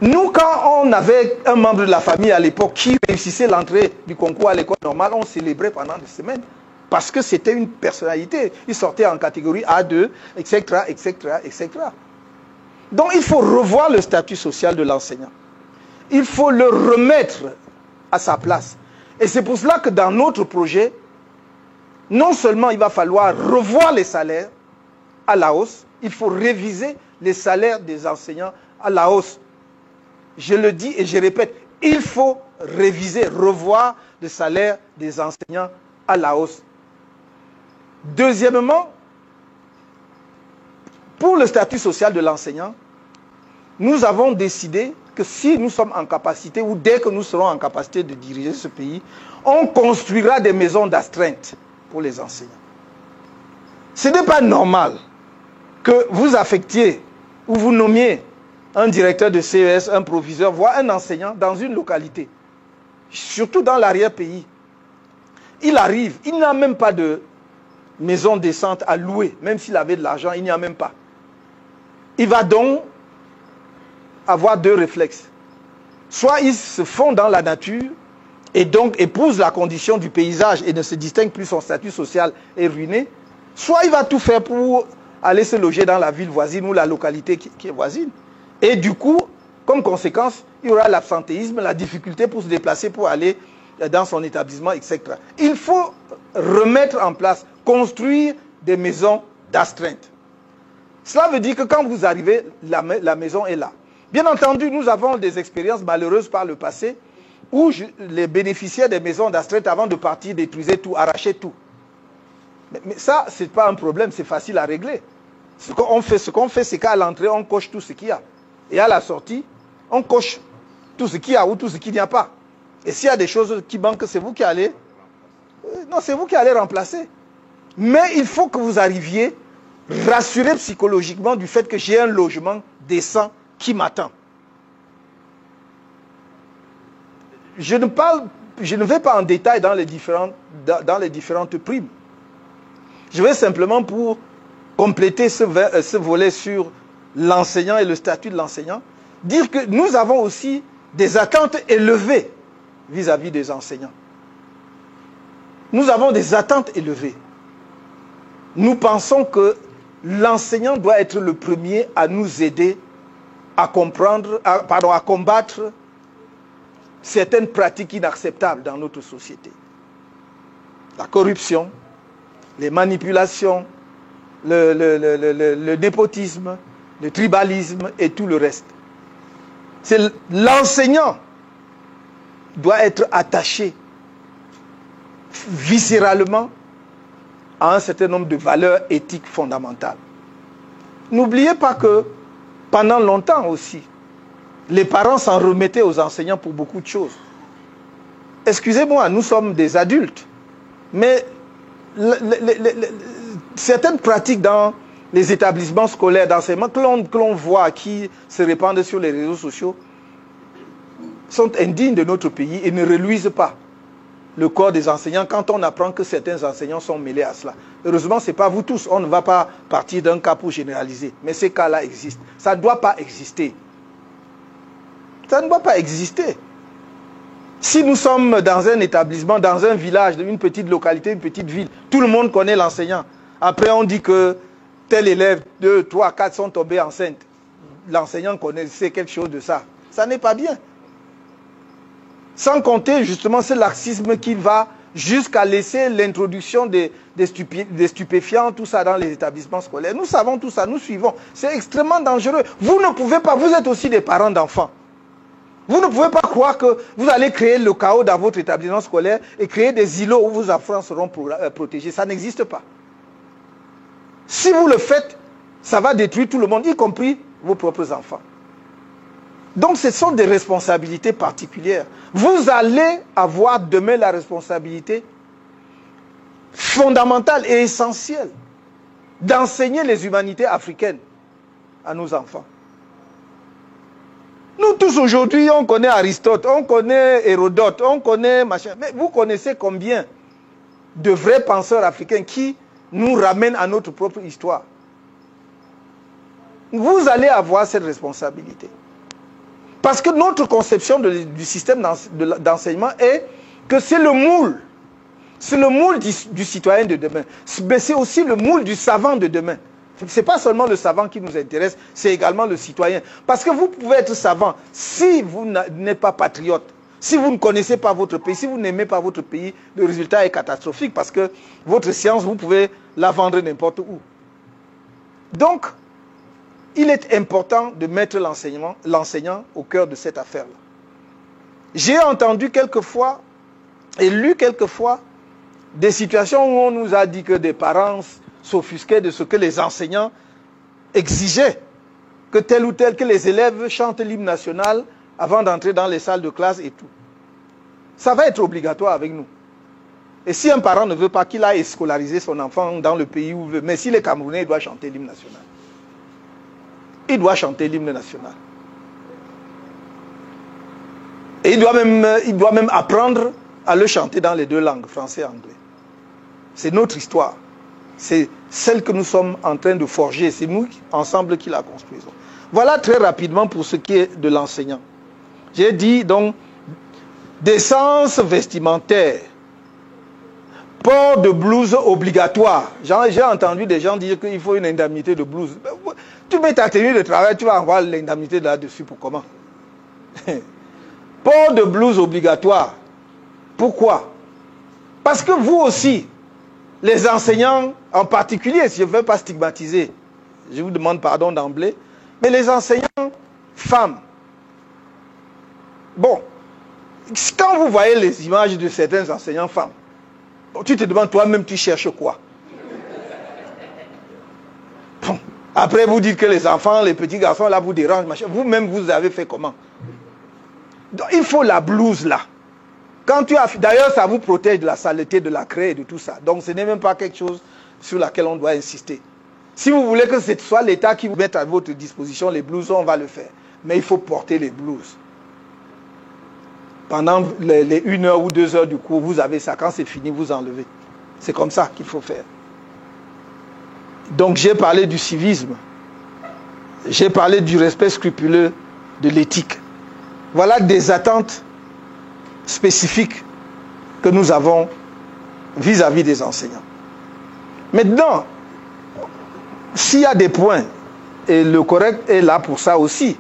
Nous, quand on avait un membre de la famille à l'époque qui réussissait l'entrée du concours à l'école normale, on célébrait pendant des semaines. Parce que c'était une personnalité. Il sortait en catégorie A2, etc., etc., etc. Donc il faut revoir le statut social de l'enseignant. Il faut le remettre à sa place. Et c'est pour cela que dans notre projet, non seulement il va falloir revoir les salaires à la hausse, il faut réviser les salaires des enseignants à la hausse. Je le dis et je répète, il faut réviser, revoir le salaire des enseignants à la hausse. Deuxièmement, pour le statut social de l'enseignant, nous avons décidé que si nous sommes en capacité, ou dès que nous serons en capacité de diriger ce pays, on construira des maisons d'astreinte pour les enseignants. Ce n'est pas normal que vous affectiez ou vous nommiez un directeur de CES, un proviseur, voire un enseignant dans une localité, surtout dans l'arrière-pays. Il arrive, il n'a même pas de maison décente à louer, même s'il avait de l'argent, il n'y a même pas. Il va donc avoir deux réflexes. Soit il se fond dans la nature et donc épouse la condition du paysage et ne se distingue plus, son statut social est ruiné, soit il va tout faire pour aller se loger dans la ville voisine ou la localité qui est voisine. Et du coup, comme conséquence, il y aura l'absentéisme, la difficulté pour se déplacer, pour aller dans son établissement, etc. Il faut remettre en place, construire des maisons d'astreinte. Cela veut dire que quand vous arrivez, la maison est là. Bien entendu, nous avons des expériences malheureuses par le passé où les bénéficiaires des maisons d'astreinte, avant de partir, détruisaient tout, arrachaient tout. Mais ça, ce n'est pas un problème, c'est facile à régler. Ce qu'on fait, c'est qu'à l'entrée, on coche tout ce qu'il y a. Et à la sortie, on coche tout ce qu'il y a ou tout ce qu'il n'y a pas. Et s'il y a des choses qui manquent, c'est vous qui allez... Non, c'est vous qui allez remplacer. Mais il faut que vous arriviez rassuré psychologiquement du fait que j'ai un logement décent qui m'attend. Je ne vais pas en détail dans les différentes primes. Je vais simplement, pour compléter ce volet sur l'enseignant et le statut de l'enseignant, dire que nous avons aussi des attentes élevées vis-à-vis des enseignants. Nous avons des attentes élevées. Nous pensons que l'enseignant doit être le premier à nous aider à combattre certaines pratiques inacceptables dans notre société. La corruption, les manipulations, le népotisme, le tribalisme et tout le reste. L'enseignant doit être attaché viscéralement à un certain nombre de valeurs éthiques fondamentales. N'oubliez pas que pendant longtemps aussi, les parents s'en remettaient aux enseignants pour beaucoup de choses. Excusez-moi, nous sommes des adultes, mais certaines pratiques dans les établissements scolaires d'enseignement que l'on voit, qui se répandent sur les réseaux sociaux, sont indignes de notre pays et ne reluisent pas le corps des enseignants quand on apprend que certains enseignants sont mêlés à cela. Heureusement, ce n'est pas vous tous. On ne va pas partir d'un cas pour généraliser. Mais ces cas-là existent. Ça ne doit pas exister. Ça ne doit pas exister. Si nous sommes dans un établissement, dans un village, une petite localité, une petite ville, tout le monde connaît l'enseignant. Après, on dit que tel élève, 2, 3, 4 sont tombés enceintes. L'enseignant connaissait quelque chose de ça. Ça n'est pas bien. Sans compter justement ce laxisme qui va jusqu'à laisser l'introduction des stupéfiants, tout ça dans les établissements scolaires. Nous savons tout ça, nous suivons. C'est extrêmement dangereux. Vous ne pouvez pas, vous êtes aussi des parents d'enfants. Vous ne pouvez pas croire que vous allez créer le chaos dans votre établissement scolaire et créer des îlots où vos enfants seront protégés. Ça n'existe pas. Si vous le faites, ça va détruire tout le monde, y compris vos propres enfants. Donc ce sont des responsabilités particulières. Vous allez avoir demain la responsabilité fondamentale et essentielle d'enseigner les humanités africaines à nos enfants. Nous tous aujourd'hui, on connaît Aristote, on connaît Hérodote, on connaît machin. Mais vous connaissez combien de vrais penseurs africains qui nous ramènent à notre propre histoire? Vous allez avoir cette responsabilité. Parce que notre conception du système d'enseignement est que c'est le moule. C'est le moule du citoyen de demain. Mais c'est aussi le moule du savant de demain. Ce n'est pas seulement le savant qui nous intéresse, c'est également le citoyen. Parce que vous pouvez être savant si vous n'êtes pas patriote. Si vous ne connaissez pas votre pays, si vous n'aimez pas votre pays, le résultat est catastrophique parce que votre science, vous pouvez la vendre n'importe où. Donc, il est important de mettre l'enseignant au cœur de cette affaire-là. J'ai entendu quelquefois et lu quelquefois des situations où on nous a dit que des parents s'offusquaient de ce que les enseignants exigeaient, que tel ou tel, que les élèves chantent l'hymne national avant d'entrer dans les salles de classe et tout. Ça va être obligatoire avec nous. Et si un parent ne veut pas qu'il aille scolariser son enfant dans le pays où il veut, mais s'il est Camerounais, il doit chanter l'hymne national. Il doit chanter l'hymne national. Et il doit même apprendre à le chanter dans les deux langues, français et anglais. C'est notre histoire. C'est celle que nous sommes en train de forger. C'est nous, ensemble, qui la construisons. Voilà très rapidement pour ce qui est de l'enseignant. J'ai dit donc décence vestimentaire, port de blouse obligatoire. J'ai entendu des gens dire qu'il faut une indemnité de blouse. Tu mets ta tenue de travail, tu vas avoir l'indemnité là-dessus pour comment? Port de blouse obligatoire. Pourquoi? Parce que vous aussi, les enseignants en particulier, si je ne veux pas stigmatiser, je vous demande pardon d'emblée, mais les enseignants femmes, bon, quand vous voyez les images de certains enseignants femmes, tu te demandes toi-même, tu cherches quoi? Bon. Après, vous dites que les enfants, les petits garçons, là, vous dérangent. Vous-même, vous avez fait comment? Donc, il faut la blouse, là. D'ailleurs, ça vous protège de la saleté, de la craie et de tout ça. Donc, ce n'est même pas quelque chose sur laquelle on doit insister. Si vous voulez que ce soit l'État qui vous mette à votre disposition les blouses, on va le faire. Mais il faut porter les blouses. Pendant les 1 heure ou 2 heures du cours, vous avez ça. Quand c'est fini, vous enlevez. C'est comme ça qu'il faut faire. Donc j'ai parlé du civisme. J'ai parlé du respect scrupuleux de l'éthique. Voilà des attentes spécifiques que nous avons vis-à-vis des enseignants. Maintenant, s'il y a des points, et le correct est là pour ça aussi,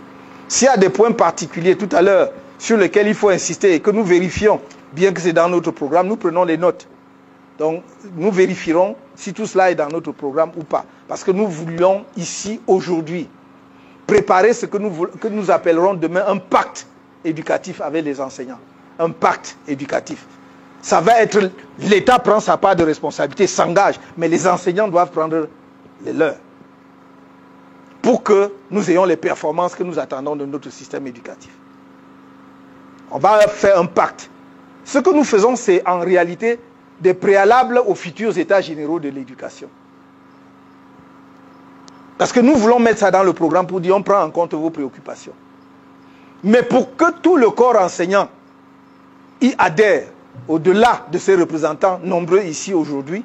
s'il y a des points particuliers tout à l'heure sur lesquels il faut insister et que nous vérifions, bien que c'est dans notre programme, nous prenons les notes. Donc, nous vérifierons si tout cela est dans notre programme ou pas. Parce que nous voulions ici, aujourd'hui, préparer ce que nous appellerons demain un pacte éducatif avec les enseignants. Un pacte éducatif. Ça va être, l'État prend sa part de responsabilité, s'engage, mais les enseignants doivent prendre les leurs. Pour que nous ayons les performances que nous attendons de notre système éducatif. On va faire un pacte. Ce que nous faisons, c'est en réalité des préalables aux futurs états généraux de l'éducation. Parce que nous voulons mettre ça dans le programme pour dire on prend en compte vos préoccupations. Mais pour que tout le corps enseignant y adhère, au-delà de ses représentants nombreux ici aujourd'hui,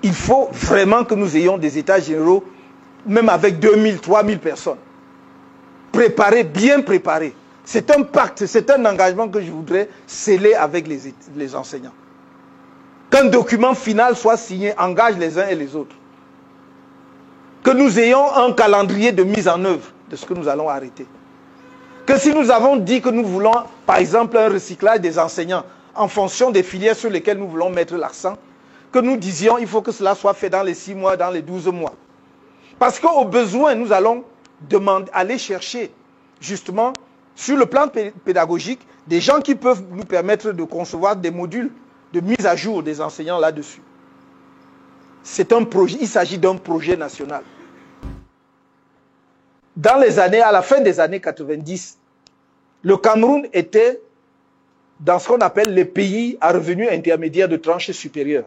il faut vraiment que nous ayons des états généraux, même avec 2000, 3000 personnes. Préparés, bien préparés. C'est un pacte, c'est un engagement que je voudrais sceller avec les enseignants. Qu'un document final soit signé, engage les uns et les autres. Que nous ayons un calendrier de mise en œuvre de ce que nous allons arrêter. Que si nous avons dit que nous voulons, par exemple, un recyclage des enseignants en fonction des filières sur lesquelles nous voulons mettre l'accent, que nous disions il faut que cela soit fait dans les 6 mois, dans les 12 mois. Parce qu'au besoin, nous allons aller chercher, justement, sur le plan pédagogique, des gens qui peuvent nous permettre de concevoir des modules de mise à jour des enseignants là-dessus. C'est un projet, il s'agit d'un projet national. Dans les années, à la fin des années 90, le Cameroun était dans ce qu'on appelle les pays à revenus intermédiaires de tranche supérieure,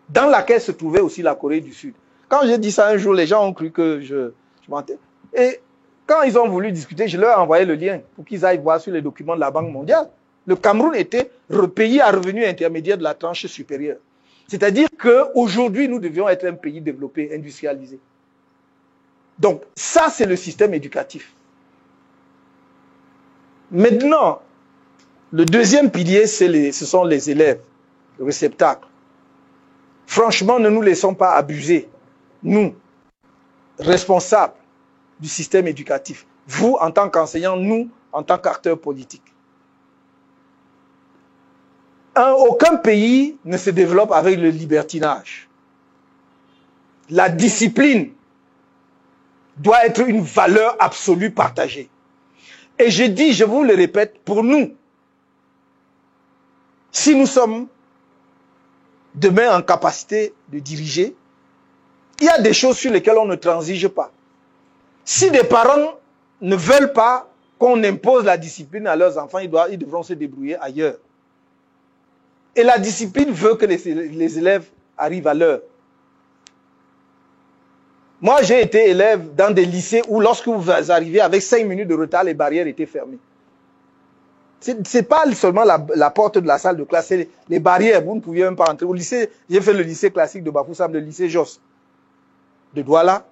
dans laquelle se trouvait aussi la Corée du Sud. Quand j'ai dit ça un jour, les gens ont cru que je mentais. Et quand ils ont voulu discuter, je leur ai envoyé le lien pour qu'ils aillent voir sur les documents de la Banque mondiale. Le Cameroun était le pays à revenus intermédiaires de la tranche supérieure. C'est-à-dire qu'aujourd'hui, nous devions être un pays développé, industrialisé. Donc, ça, c'est le système éducatif. Maintenant, le deuxième pilier, ce sont les élèves, le réceptacle. Franchement, ne nous laissons pas abuser, nous, responsables du système éducatif. Vous, en tant qu'enseignants, nous, en tant qu'acteurs politiques. Aucun pays ne se développe avec le libertinage. La discipline doit être une valeur absolue partagée. Et je dis, je vous le répète, pour nous, si nous sommes demain en capacité de diriger, il y a des choses sur lesquelles on ne transige pas. Si des parents ne veulent pas qu'on impose la discipline à leurs enfants, ils devront se débrouiller ailleurs. Et la discipline veut que les élèves arrivent à l'heure. Moi, j'ai été élève dans des lycées où lorsque vous arrivez avec 5 minutes de retard, les barrières étaient fermées. Ce n'est pas seulement la porte de la salle de classe, c'est les barrières. Vous ne pouviez même pas entrer. Au lycée, j'ai fait le lycée classique de Bafoussam, le lycée Jos de Douala.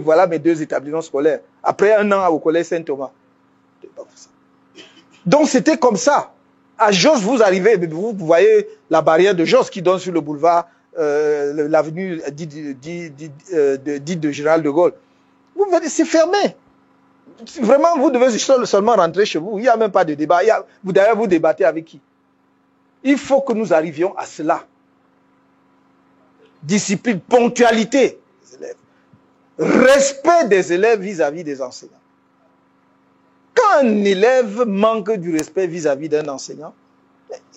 Voilà mes deux établissements scolaires. Après un an au collège Saint-Thomas. Donc c'était comme ça. À Jos, vous arrivez, vous voyez la barrière de Jos qui donne sur le boulevard, l'avenue dite de Général de Gaulle. Vous voyez, c'est fermé. Vraiment, vous devez seulement rentrer chez vous. Il n'y a même pas de débat. D'ailleurs, vous débattez avec qui? Il faut que nous arrivions à cela. Discipline, ponctualité des élèves. Respect des élèves vis-à-vis des enseignants. Quand un élève manque du respect vis-à-vis d'un enseignant,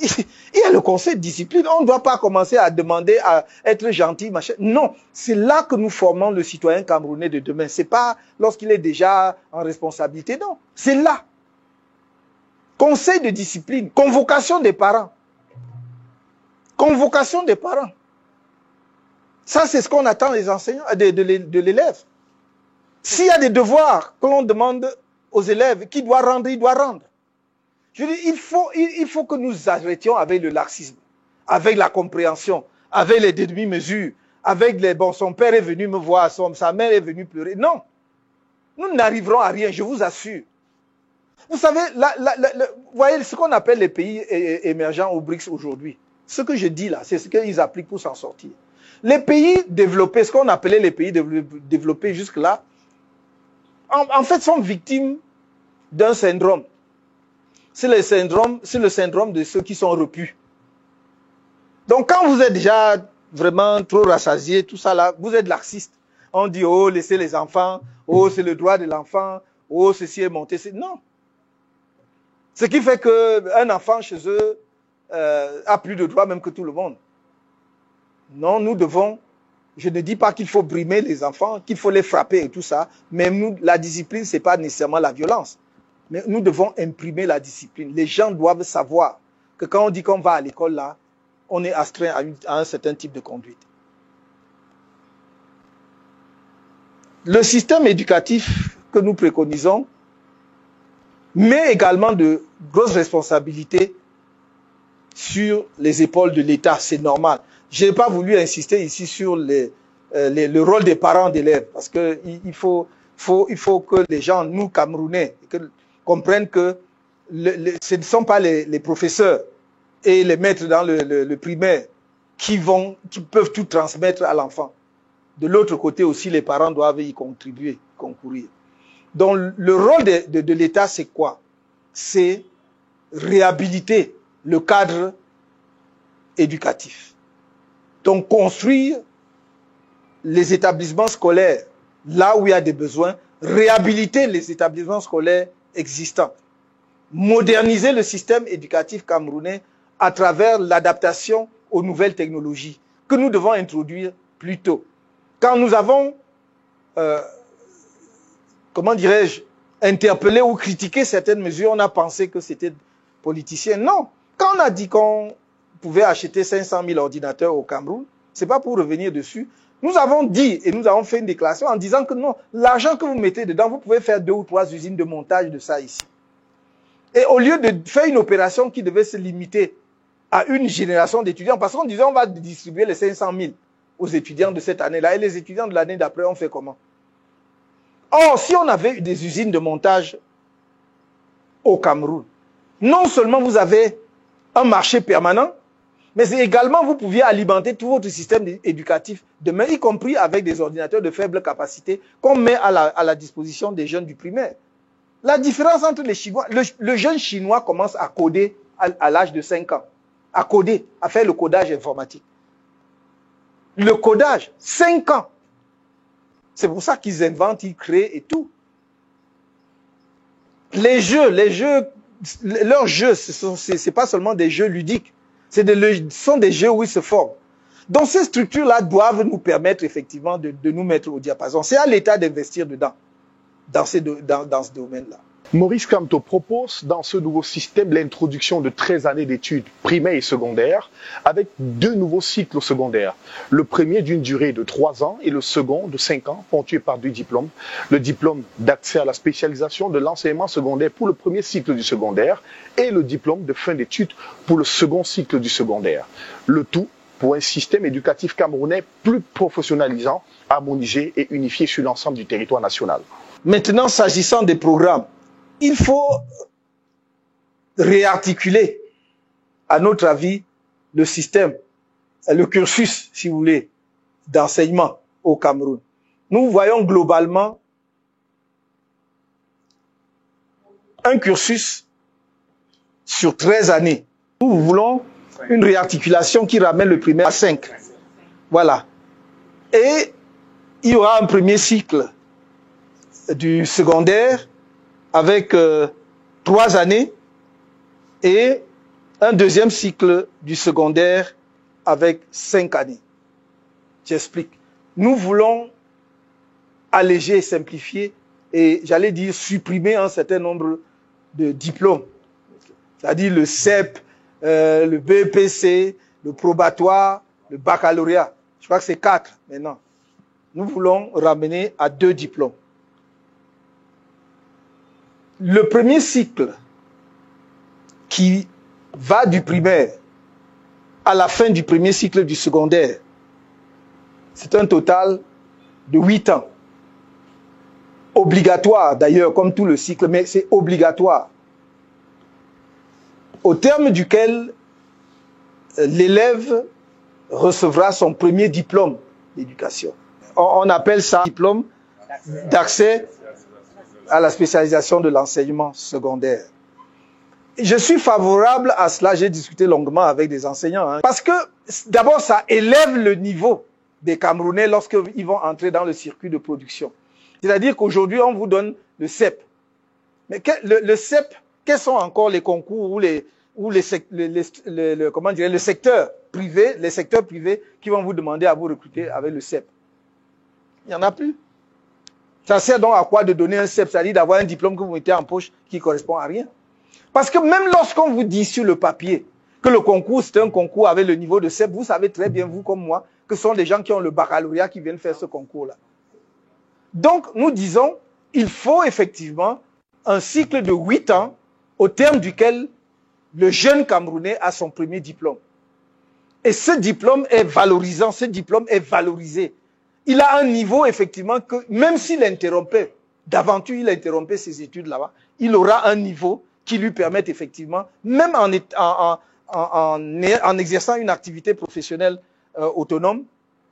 il y a le conseil de discipline. On ne doit pas commencer à demander à être gentil, machin. Non, c'est là que nous formons le citoyen camerounais de demain. Ce n'est pas lorsqu'il est déjà en responsabilité, non. C'est là. Conseil de discipline, convocation des parents. Convocation des parents. Ça, c'est ce qu'on attend des enseignants, de l'élève. S'il y a des devoirs que l'on demande aux élèves, qui doit rendre, il doit rendre. Je dis, il faut que nous arrêtions avec le laxisme, avec la compréhension, avec les demi-mesures, avec les... Bon, son père est venu me voir, sa mère est venue pleurer. Non. Nous n'arriverons à rien, je vous assure. Vous savez, vous voyez ce qu'on appelle les pays émergents aux BRICS aujourd'hui. Ce que je dis là, c'est ce qu'ils appliquent pour s'en sortir. Les pays développés, ce qu'on appelait les pays développés jusque-là, en fait, sont victimes d'un syndrome. C'est le syndrome de ceux qui sont repus. Donc, quand vous êtes déjà vraiment trop rassasié, tout ça là, vous êtes laxiste. On dit, oh, laissez les enfants, oh, c'est le droit de l'enfant, oh, ceci est monté. Non. Ce qui fait qu'un enfant chez eux a plus de droits même que tout le monde. Non, nous devons, je ne dis pas qu'il faut brimer les enfants, qu'il faut les frapper et tout ça, mais nous, la discipline, ce n'est pas nécessairement la violence. Mais nous devons imprimer la discipline. Les gens doivent savoir que quand on dit qu'on va à l'école là, on est astreint à un certain type de conduite. Le système éducatif que nous préconisons met également de grosses responsabilités sur les épaules de l'État, c'est normal. Je n'ai pas voulu insister ici sur le rôle des parents d'élèves, parce qu'il faut que les gens, nous Camerounais, comprennent que ce ne sont pas les professeurs et les maîtres dans le primaire qui peuvent tout transmettre à l'enfant. De l'autre côté aussi, les parents doivent y contribuer, concourir. Donc le rôle de l'État, c'est quoi? C'est réhabiliter le cadre éducatif. Donc construire les établissements scolaires là où il y a des besoins, réhabiliter les établissements scolaires existants, moderniser le système éducatif camerounais à travers l'adaptation aux nouvelles technologies que nous devons introduire plus tôt. Quand nous avons, comment dirais-je, interpellé ou critiqué certaines mesures, on a pensé que c'était politicien. Non. Quand on a dit qu'on pouvait acheter 500 000 ordinateurs au Cameroun, ce n'est pas pour revenir dessus. Nous avons dit et nous avons fait une déclaration en disant que non, l'argent que vous mettez dedans, vous pouvez faire 2 ou 3 usines de montage de ça ici. Et au lieu de faire une opération qui devait se limiter à une génération d'étudiants, parce qu'on disait on va distribuer les 500 000 aux étudiants de cette année-là, et les étudiants de l'année d'après, on fait comment? Or, si on avait des usines de montage au Cameroun. Non seulement vous avez un marché permanent, mais également vous pouviez alimenter tout votre système éducatif demain, y compris avec des ordinateurs de faible capacité qu'on met à la disposition des jeunes du primaire. La différence entre les Chinois, le jeune Chinois commence à coder à l'âge de 5 ans, à coder, à faire le codage informatique. Le codage, 5 ans. C'est pour ça qu'ils inventent, ils créent et tout. Leurs jeux, c'est pas seulement des jeux ludiques, ce sont des jeux où ils se forment. Donc ces structures-là doivent nous permettre effectivement de nous mettre au diapason. C'est à l'État d'investir dedans, dans ce domaine-là. Maurice Kamto propose dans ce nouveau système l'introduction de 13 années d'études primaires et secondaires avec 2 nouveaux cycles secondaires. Le premier d'une durée de 3 ans et le second de 5 ans, ponctué par 2 diplômes. Le diplôme d'accès à la spécialisation de l'enseignement secondaire pour le premier cycle du secondaire et le diplôme de fin d'études pour le second cycle du secondaire. Le tout pour un système éducatif camerounais plus professionnalisant, harmonisé et unifié sur l'ensemble du territoire national. Maintenant, s'agissant des programmes, il faut réarticuler, à notre avis, le système, le cursus, si vous voulez, d'enseignement au Cameroun. Nous voyons globalement un cursus sur 13 années. Nous voulons une réarticulation qui ramène le primaire à 5. Voilà. Et il y aura un premier cycle du secondaire avec 3 années et un deuxième cycle du secondaire avec 5 années. J'explique. Nous voulons alléger, simplifier et j'allais dire supprimer un certain nombre de diplômes. C'est-à-dire le CEP, le BEPC, le probatoire, le baccalauréat. Je crois que c'est 4 maintenant. Nous voulons ramener à 2 diplômes. Le premier cycle qui va du primaire à la fin du premier cycle du secondaire, c'est un total de 8 ans. Obligatoire d'ailleurs, comme tout le cycle, mais c'est obligatoire. Au terme duquel l'élève recevra son premier diplôme d'éducation. On appelle ça diplôme d'accès à la spécialisation de l'enseignement secondaire. Je suis favorable à cela, j'ai discuté longuement avec des enseignants, parce que d'abord ça élève le niveau des Camerounais lorsqu'ils vont entrer dans le circuit de production. C'est-à-dire qu'aujourd'hui on vous donne le CEP. Mais le CEP, quels sont encore les concours ou le secteur privé, les secteurs privés qui vont vous demander à vous recruter avec le CEP? Il n'y en a plus. Ça sert donc à quoi de donner un CEP, c'est-à-dire d'avoir un diplôme que vous mettez en poche qui ne correspond à rien? Parce que même lorsqu'on vous dit sur le papier que le concours, c'est un concours avec le niveau de CEP, vous savez très bien, vous comme moi, que ce sont des gens qui ont le baccalauréat qui viennent faire ce concours-là. Donc, nous disons, il faut effectivement un cycle de 8 ans au terme duquel le jeune Camerounais a son premier diplôme. Et ce diplôme est valorisant, ce diplôme est valorisé. Il a un niveau, effectivement, que même s'il interrompait, d'aventure il interrompait ses études là-bas, il aura un niveau qui lui permette effectivement, même en exerçant une activité professionnelle autonome,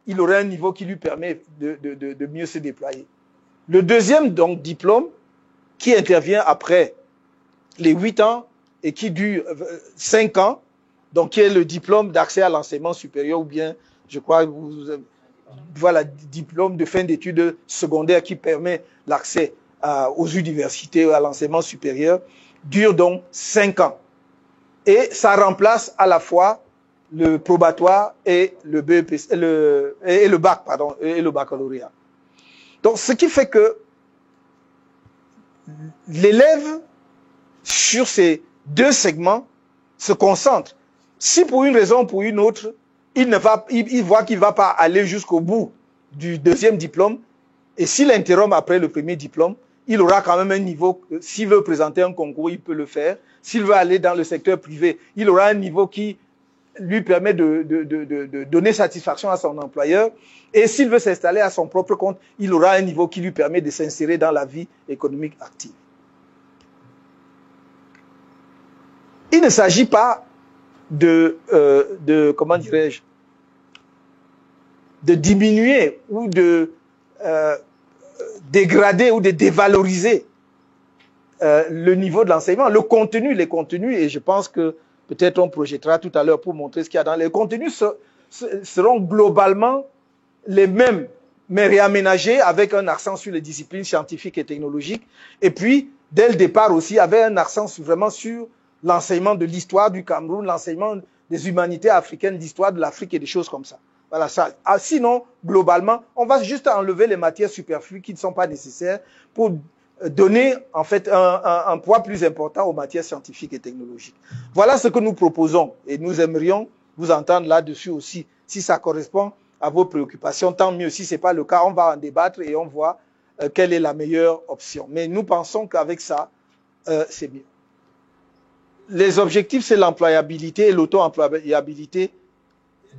il aura un niveau qui lui permet de mieux se déployer. Le deuxième donc, diplôme, qui intervient après les 8 ans et qui dure 5 ans, donc qui est le diplôme d'accès à l'enseignement supérieur, ou bien, je crois, voilà, diplôme de fin d'études secondaires qui permet l'accès aux universités, à l'enseignement supérieur, dure donc 5 ans. Et ça remplace à la fois le probatoire et le BEPC, et le bac, pardon, et le baccalauréat. Donc, ce qui fait que l'élève, sur ces 2 segments, se concentre. Si pour une raison ou pour une autre, il voit qu'il ne va pas aller jusqu'au bout du deuxième diplôme, et s'il interrompt après le premier diplôme, il aura quand même un niveau, s'il veut présenter un concours, il peut le faire. S'il veut aller dans le secteur privé, il aura un niveau qui lui permet de donner satisfaction à son employeur. Et s'il veut s'installer à son propre compte, il aura un niveau qui lui permet de s'insérer dans la vie économique active. il ne s'agit pas comment dirais-je, de diminuer ou de dégrader ou de dévaloriser le niveau de l'enseignement, le contenu, les contenus, et je pense que peut-être on projettera tout à l'heure pour montrer ce qu'il y a dans les contenus, seront globalement les mêmes, mais réaménagés avec un accent sur les disciplines scientifiques et technologiques, et puis dès le départ aussi avec un accent vraiment sur l'enseignement de l'histoire du Cameroun, l'enseignement des humanités africaines, l'histoire de l'Afrique et des choses comme ça. Voilà ça. Ah, sinon, globalement, on va juste enlever les matières superflues qui ne sont pas nécessaires pour donner en fait un poids plus important aux matières scientifiques et technologiques. Voilà ce que nous proposons et nous aimerions vous entendre là-dessus aussi. Si ça correspond à vos préoccupations, tant mieux. Si ce n'est pas le cas, on va en débattre et on voit quelle est la meilleure option. Mais nous pensons qu'avec ça, c'est bien. Les objectifs, c'est l'employabilité et l'auto-employabilité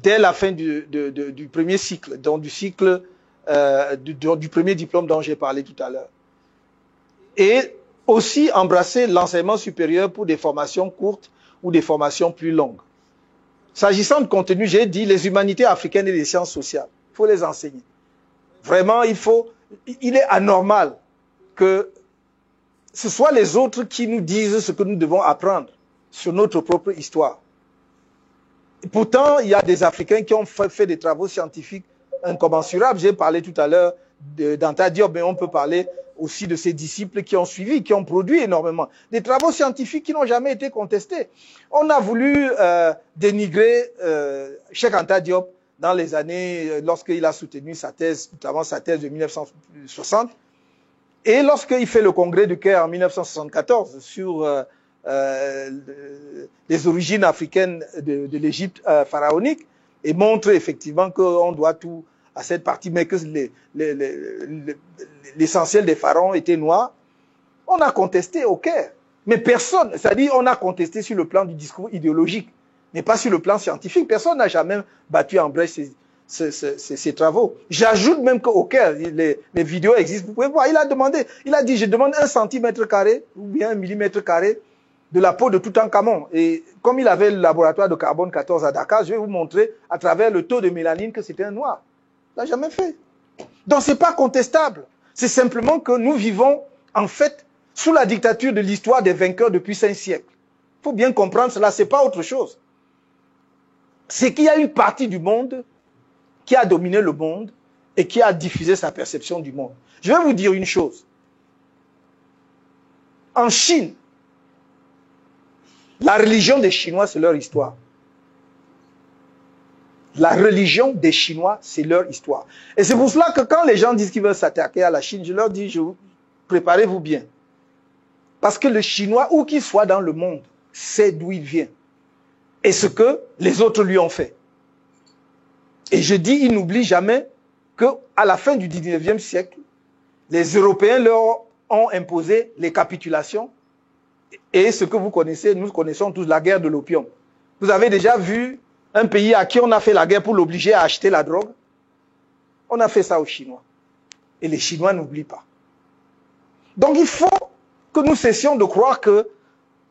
dès la fin du premier cycle, donc du cycle du premier diplôme dont j'ai parlé tout à l'heure. Et aussi embrasser l'enseignement supérieur pour des formations courtes ou des formations plus longues. S'agissant de contenu, j'ai dit les humanités africaines et les sciences sociales. Il faut les enseigner. Vraiment, il est anormal que ce soit les autres qui nous disent ce que nous devons apprendre sur notre propre histoire. Et pourtant, il y a des Africains qui ont fait des travaux scientifiques incommensurables. J'ai parlé tout à l'heure d'Anta Diop, mais on peut parler aussi de ses disciples qui ont suivi, qui ont produit énormément. Des travaux scientifiques qui n'ont jamais été contestés. On a voulu dénigrer Cheikh Anta Diop dans les années, lorsqu'il a soutenu sa thèse, notamment sa thèse de 1960. Et lorsqu'il fait le congrès du Caire en 1974 sur les origines africaines de l'Égypte pharaonique, et montre effectivement qu'on doit tout à cette partie, mais que l'essentiel des pharaons était noir, on a contesté au Caire. Mais personne, c'est-à-dire on a contesté sur le plan du discours idéologique, mais pas sur le plan scientifique. Personne n'a jamais battu en brèche ces travaux. J'ajoute même qu'au Caire, les vidéos existent, vous pouvez voir, il a dit, je demande 1 centimètre carré ou bien 1 millimètre carré de la peau de Toutankhamon. Et comme il avait le laboratoire de carbone 14 à Dakar, je vais vous montrer à travers le taux de mélanine que c'était un noir. Il n'a jamais fait. Donc ce n'est pas contestable. C'est simplement que nous vivons en fait sous la dictature de l'histoire des vainqueurs depuis 5 siècles. Il faut bien comprendre cela, ce n'est pas autre chose. C'est qu'il y a une partie du monde qui a dominé le monde et qui a diffusé sa perception du monde. Je vais vous dire une chose. En Chine, la religion des Chinois, c'est leur histoire. La religion des Chinois, c'est leur histoire. Et c'est pour cela que quand les gens disent qu'ils veulent s'attaquer à la Chine, je leur dis, préparez-vous bien. Parce que le Chinois, où qu'il soit dans le monde, sait d'où il vient. Et ce que les autres lui ont fait. Et je dis, il n'oublie jamais qu'à la fin du 19e siècle, les Européens leur ont imposé les capitulations. Et ce que vous connaissez, nous connaissons tous la guerre de l'opium. Vous avez déjà vu un pays à qui on a fait la guerre pour l'obliger à acheter la drogue? On a fait ça aux Chinois. Et les Chinois n'oublient pas. Donc il faut que nous cessions de croire que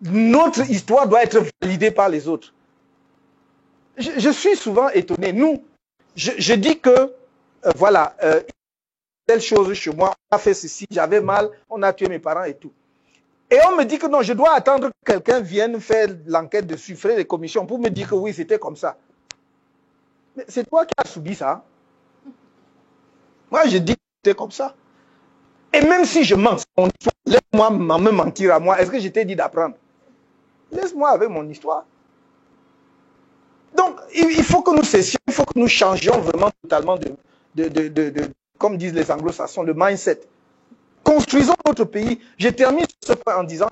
notre histoire doit être validée par les autres. Je suis souvent étonné. Nous, je dis que, voilà, telle chose chez moi, on a fait ceci, j'avais mal, on a tué mes parents et tout. Et on me dit que non, je dois attendre que quelqu'un vienne faire l'enquête dessus, faire les commissions pour me dire que oui, c'était comme ça. Mais c'est toi qui as subi ça. Moi, je dis que c'était comme ça. Et même si je mens, laisse-moi me mentir à moi. Est-ce que je t'ai dit d'apprendre? Laisse-moi avec mon histoire. Donc, il faut que nous cessions, il faut que nous changions vraiment totalement comme disent les anglo-saxons, le mindset. Construisons notre pays. Je termine ce point en disant,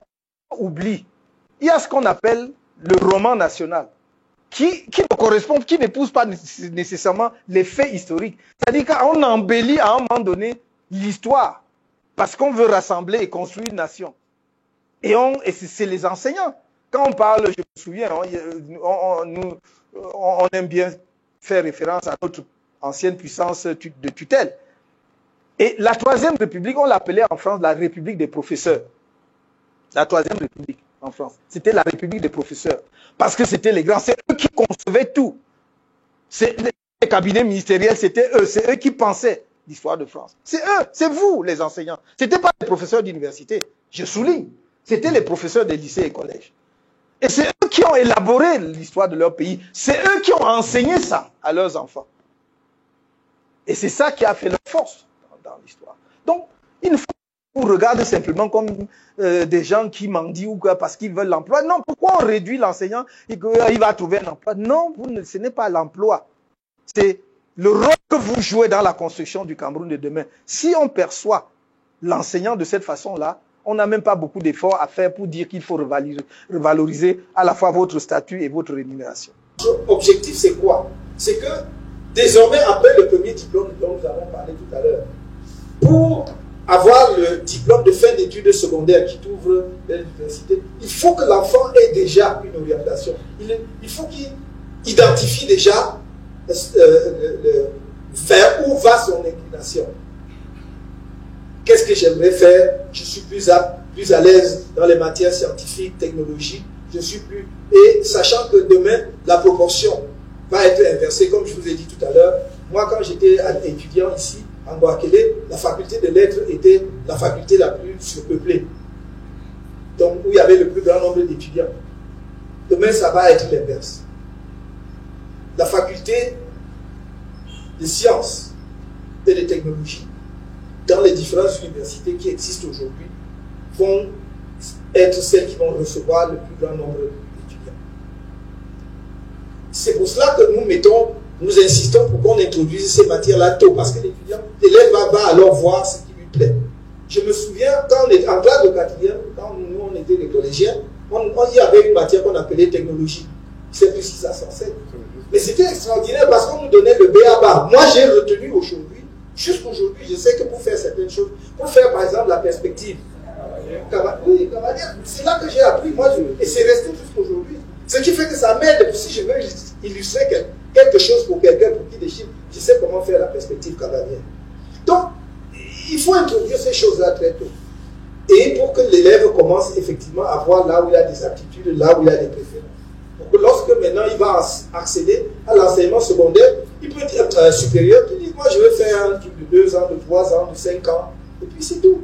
oublie, il y a ce qu'on appelle le roman national, qui ne correspond, qui n'épouse pas nécessairement les faits historiques. C'est-à-dire qu'on embellit à un moment donné l'histoire, parce qu'on veut rassembler et construire une nation. Et c'est les enseignants. Quand on parle, je me souviens, on aime bien faire référence à notre ancienne puissance de tutelle. Et la Troisième République, on l'appelait en France la République des professeurs. La Troisième République. en France. C'était la République des professeurs. Parce que c'était les grands, c'est eux qui concevaient tout. Les cabinets ministériels, c'était eux, c'est eux qui pensaient l'histoire de France. C'est eux, c'est vous les enseignants. Ce n'était pas les professeurs d'université, je souligne. C'était les professeurs des lycées et collèges. Et c'est eux qui ont élaboré l'histoire de leur pays. C'est eux qui ont enseigné ça à leurs enfants. Et c'est ça qui a fait leur force dans l'histoire. Donc, il ne faut pas vous regarder simplement comme des gens qui mendient ou quoi parce qu'ils veulent l'emploi. Non, pourquoi on réduit l'enseignant et qu'il va trouver un emploi? Non, ce n'est pas l'emploi. C'est le rôle que vous jouez dans la construction du Cameroun de demain. Si on perçoit l'enseignant de cette façon-là, on n'a même pas beaucoup d'efforts à faire pour dire qu'il faut revaloriser à la fois votre statut et votre rémunération. L'objectif, c'est quoi? C'est que désormais, après le premier diplôme dont nous avons parlé tout à l'heure, pour avoir le diplôme de fin d'études secondaires qui t'ouvre l'université, il faut que l'enfant ait déjà une orientation. Il faut qu'il identifie déjà vers où va son inclination. Qu'est-ce que j'aimerais faire? Je suis plus à l'aise dans les matières scientifiques, technologiques, je suis plus... Et sachant que demain, la proportion va être inversée, comme je vous ai dit tout à l'heure. Moi, quand j'étais étudiant ici, en Boakele, la faculté de lettres était la faculté la plus surpeuplée. Donc, où il y avait le plus grand nombre d'étudiants. Demain, ça va être l'inverse. La faculté de sciences et de technologies dans les différentes universités qui existent aujourd'hui vont être celles qui vont recevoir le plus grand nombre d'étudiants. C'est pour cela que nous insistons pour qu'on introduise ces matières-là tôt, parce que l'élève va alors voir ce qui lui plaît. Je me souviens, quand on était en classe de quatrième, quand nous on était des collégiens, il y avait une matière qu'on appelait technologie. C'est plus 6 à 107. Mais c'était extraordinaire parce qu'on nous donnait le B.A.B.A. Moi, j'ai retenu aujourd'hui, jusqu'aujourd'hui, je sais que pour faire certaines choses, pour faire par exemple la perspective, oui, c'est là que j'ai appris, et c'est resté jusqu'aujourd'hui. Ce qui fait que ça m'aide, si je veux illustrer quelque chose pour quelqu'un, pour qui des chiffres, je sais comment faire la perspective cavalière. Donc, il faut introduire ces choses-là très tôt. Et pour que l'élève commence effectivement à voir là où il a des aptitudes, là où il a des préférences. Pour que lorsque maintenant il va accéder à l'enseignement secondaire, il peut être supérieur, il dit, moi je vais faire un truc de 2 ans, de 3 ans, de 5 ans, et puis c'est tout.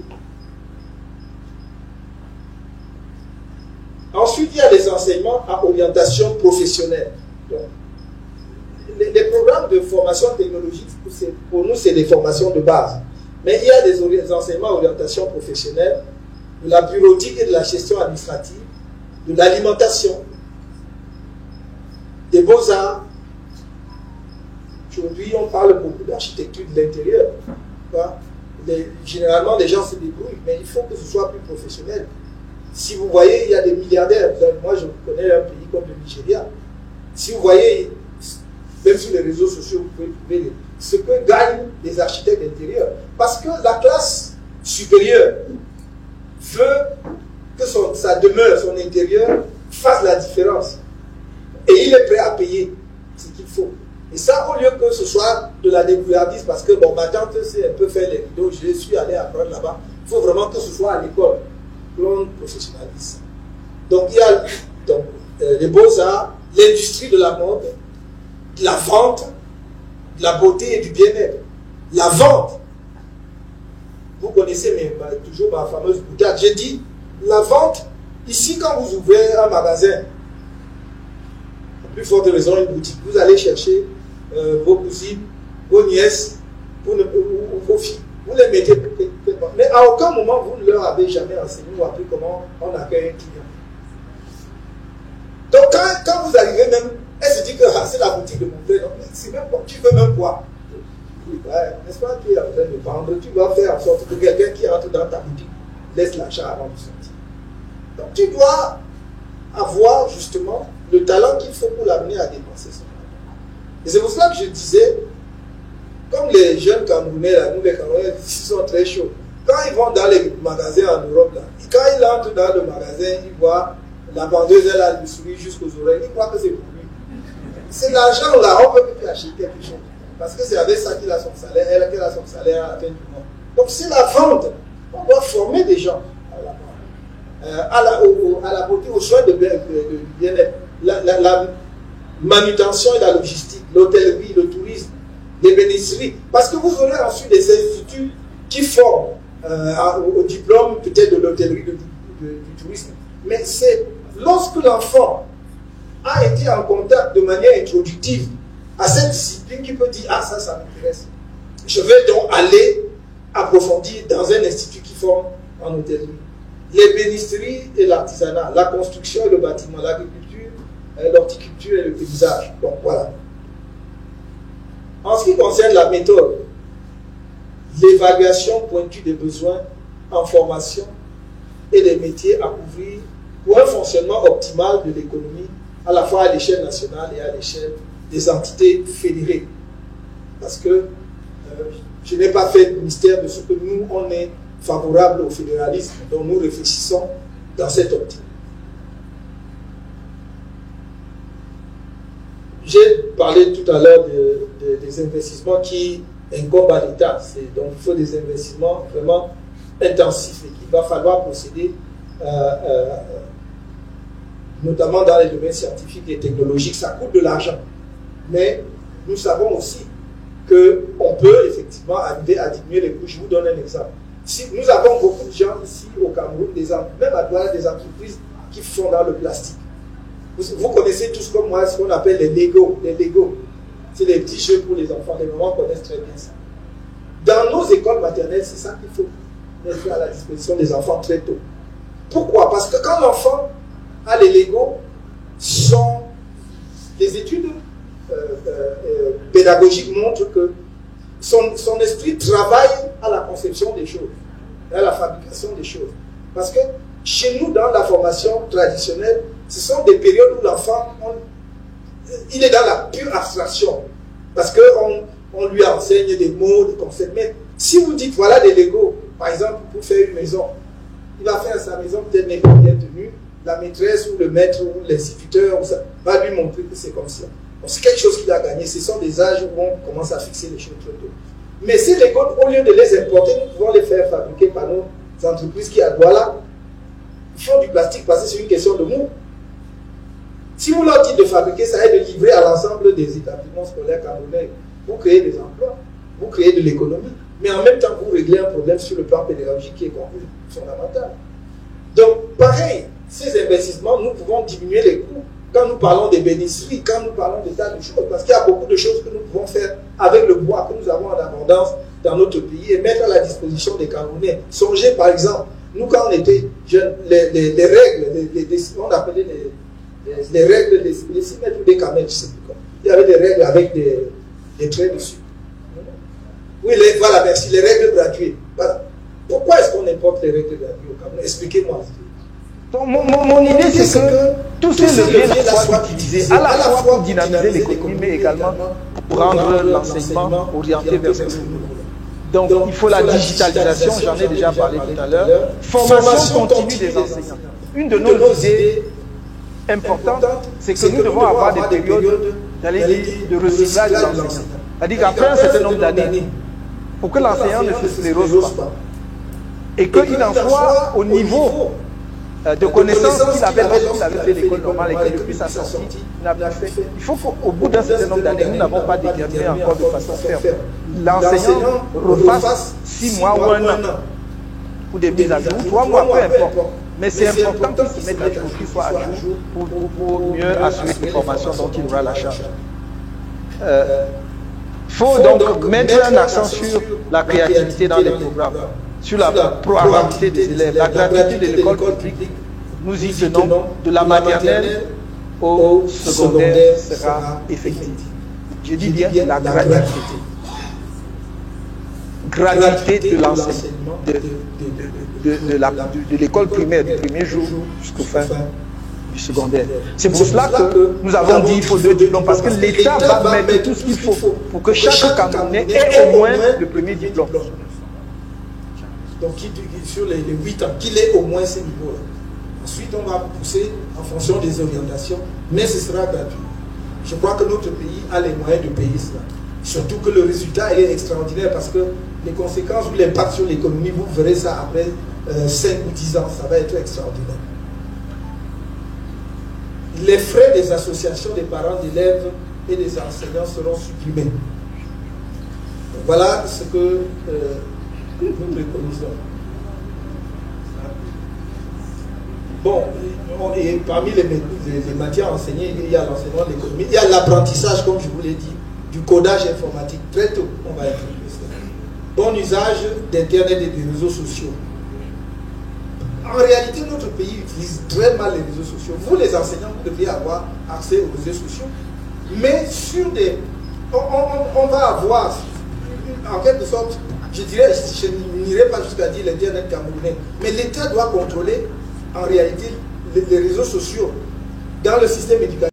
Ensuite, il y a les enseignements à orientation professionnelle. Donc, les programmes de formation technologique, pour nous, c'est des formations de base. Mais il y a des enseignements à orientation professionnelle, de la bureautique et de la gestion administrative, de l'alimentation, des beaux-arts. Aujourd'hui, on parle beaucoup d'architecture de l'intérieur. Généralement, les gens se débrouillent, mais il faut que ce soit plus professionnel. Si vous voyez, il y a des milliardaires. Moi, je connais un pays comme le Nigeria. Si vous voyez, même sur les réseaux sociaux, vous pouvez trouver ce que gagnent les architectes d'intérieur. Parce que la classe supérieure veut que sa demeure, son intérieur, fasse la différence. Et il est prêt à payer ce qu'il faut. Et ça, au lieu que ce soit de la débrouillardise, parce que bon, ma tante sait un peu faire les rideaux, je suis allé apprendre là-bas. Il faut vraiment que ce soit à l'école. L'on professionnalise. Donc il y a les beaux-arts, l'industrie de la mode, de la vente, de la beauté et du bien-être. La vente. Vous connaissez toujours ma fameuse boutade. J'ai dit, la vente, ici quand vous ouvrez un magasin, à plus forte raison une boutique, vous allez chercher vos cousines, vos nièces, ou vos filles. Vous les mettez, mais à aucun moment vous ne leur avez jamais enseigné ou appris comment on accueille un client. Donc quand vous arrivez même, elle se dit que c'est la boutique de mon frère, c'est même pas, tu veux même quoi? N'est-ce pas, tu es en train de vendre, tu dois faire en sorte que quelqu'un qui entre dans ta boutique laisse l'achat avant de sortir. Donc tu dois avoir justement le talent qu'il faut pour l'amener à dépenser son argent. Et c'est pour cela que je disais, comme les jeunes Camerounais, là, nous les Camerounais, ils sont très chauds. Quand ils vont dans les magasins en Europe, là, quand ils entrent dans le magasin, ils voient la vendeuse, elle a le sourire jusqu'aux oreilles, ils croient que c'est pour lui. C'est l'argent là, on peut plus acheter quelque chose. Parce que c'est avec ça qu'il a son salaire, elle qu'elle a son salaire à la fin du mois. Donc c'est la vente. On doit former des gens à la vente. à la beauté, aux soins de bien-être, la manutention et la logistique, l'hôtellerie, le tourisme, les bénisseries. Parce que vous aurez ensuite des instituts qui forment au diplôme peut-être de l'hôtellerie, du tourisme. Mais c'est lorsque l'enfant a été en contact de manière introductive à cette discipline qu'il peut dire, ah ça m'intéresse. Je vais donc aller approfondir dans un institut qui forme en hôtellerie. Les bénisseries et l'artisanat, la construction et le bâtiment, l'agriculture, l'horticulture et le paysage. Donc voilà. En ce qui concerne la méthode, l'évaluation pointue des besoins en formation et des métiers à couvrir pour un fonctionnement optimal de l'économie, à la fois à l'échelle nationale et à l'échelle des entités fédérées. Parce que je n'ai pas fait le mystère de ce que nous, on est favorable au fédéralisme, dont nous réfléchissons dans cette optique. J'ai parlé tout à l'heure des investissements qui incombent à l'État. Donc il faut des investissements vraiment intensifs et qu'il va falloir procéder, notamment dans les domaines scientifiques et technologiques. Ça coûte de l'argent. Mais nous savons aussi qu'on peut effectivement arriver à diminuer les coûts. Je vous donne un exemple. Si nous avons beaucoup de gens ici au Cameroun, même à Douala, des entreprises qui font dans le plastique. Vous connaissez tous comme moi ce qu'on appelle les Lego. Les Lego, c'est les petits jeux pour les enfants. Les mamans connaissent très bien ça. Dans nos écoles maternelles, c'est ça qu'il faut mettre à la disposition des enfants très tôt. Pourquoi? Parce que quand l'enfant a les Lego, les études pédagogiques montrent que son esprit travaille à la conception des choses, à la fabrication des choses. Parce que chez nous, dans la formation traditionnelle, ce sont des périodes où l'enfant, il est dans la pure abstraction. Parce qu'on lui enseigne des mots, des concepts. Mais si vous dites, voilà des Legos, par exemple, pour faire une maison, il va faire sa maison peut-être n'est pas bien tenue. La maîtresse ou le maître ou l'instituteur va lui montrer que c'est comme ça. C'est quelque chose qu'il a gagné. Ce sont des âges où on commence à fixer les choses très tôt. Mais ces Legos, au lieu de les importer, nous pouvons les faire fabriquer par nos entreprises qui, à Douala, font du plastique parce que c'est une question de mots. Si vous leur dites de fabriquer, ça est de livrer à l'ensemble des établissements scolaires camerounais. Vous créez des emplois, vous créez de l'économie, mais en même temps, vous réglez un problème sur le plan pédagogique qui est fondamental. Donc, pareil, ces investissements, nous pouvons diminuer les coûts quand nous parlons des bénisseries, quand nous parlons des tas de choses, parce qu'il y a beaucoup de choses que nous pouvons faire avec le bois que nous avons en abondance dans notre pays et mettre à la disposition des Camerounais. Songez par exemple, nous quand on était jeunes, les règles, on appelait les règles des 6 mètres ou des camèches, je ne sais plus quoi. Il y avait des règles avec des traits dessus. Oui, voilà, merci, les règles graduées. Voilà. Pourquoi est-ce qu'on importe les règles graduées au Cameroun? Expliquez-moi. Donc, mon idée, c'est que tous ces leviers soient utilisés à la fois pour dynamiser l'économie, mais également pour rendre l'enseignement orienté vers ce que nous voulons. Donc, il faut la digitalisation, j'en ai déjà parlé tout à l'heure, formation continue des enseignants. Une de nos idées importantes, c'est que nous devons avoir des périodes, de recyclage de l'enseignant. C'est-à-dire qu'après un certain nombre d'années, pour que l'enseignant ne se sclérose pas, et qu'il en soit au niveau de connaissances qu'il avait lorsqu'il avait fait l'école normale et que depuis sa sortie, il n'a plus fait. Il faut qu'au bout d'un certain nombre d'années, nous n'avons pas déterminé encore de façon ferme. L'enseignant refasse 6 mois ou 1 an, ou des mises à jour, 3 mois, peu importe. Mais c'est important qu'il se mette à jour, qu'il soit à jour pour mieux assurer les formations dont il aura la charge. Il faut donc mettre un accent sur la créativité dans les programmes, sur la proactivité des élèves, la gratuité de l'école publique. Nous y tenons, de la maternelle au secondaire sera effective. Je dis bien la gratuité. Gratuité de l'enseignement, de l'école primaire, du premier jour jusqu'au fin du secondaire. C'est pour cela que nous avons dit qu'il faut 2 diplômes, parce que l'État va mettre tout ce qu'il faut pour que chaque Camerounais ait au moins le premier diplôme. Donc, sur les 8 ans, qu'il ait au moins ces niveaux-là. Ensuite, on va pousser en fonction des orientations, mais ce sera gratuit. Je crois que notre pays a les moyens de payer cela. Surtout que le résultat est extraordinaire parce que les conséquences ou l'impact sur l'économie, vous verrez ça après 5 ou 10 ans, ça va être extraordinaire. Les frais des associations des parents d'élèves et des enseignants seront supprimés. Donc voilà ce que nous préconisons. Bon, et parmi les matières enseignées, il y a l'enseignement de l'économie, il y a l'apprentissage, comme je vous l'ai dit, du codage informatique. Très tôt, on va introduire ça. Bon usage d'Internet et des réseaux sociaux. En réalité, notre pays utilise très mal les réseaux sociaux. Vous, les enseignants, vous devriez avoir accès aux réseaux sociaux. Mais sur des... On va avoir, en quelque sorte, je dirais, je n'irai pas jusqu'à dire l'Internet camerounais, mais l'État doit contrôler, en réalité, les réseaux sociaux dans le système éducatif.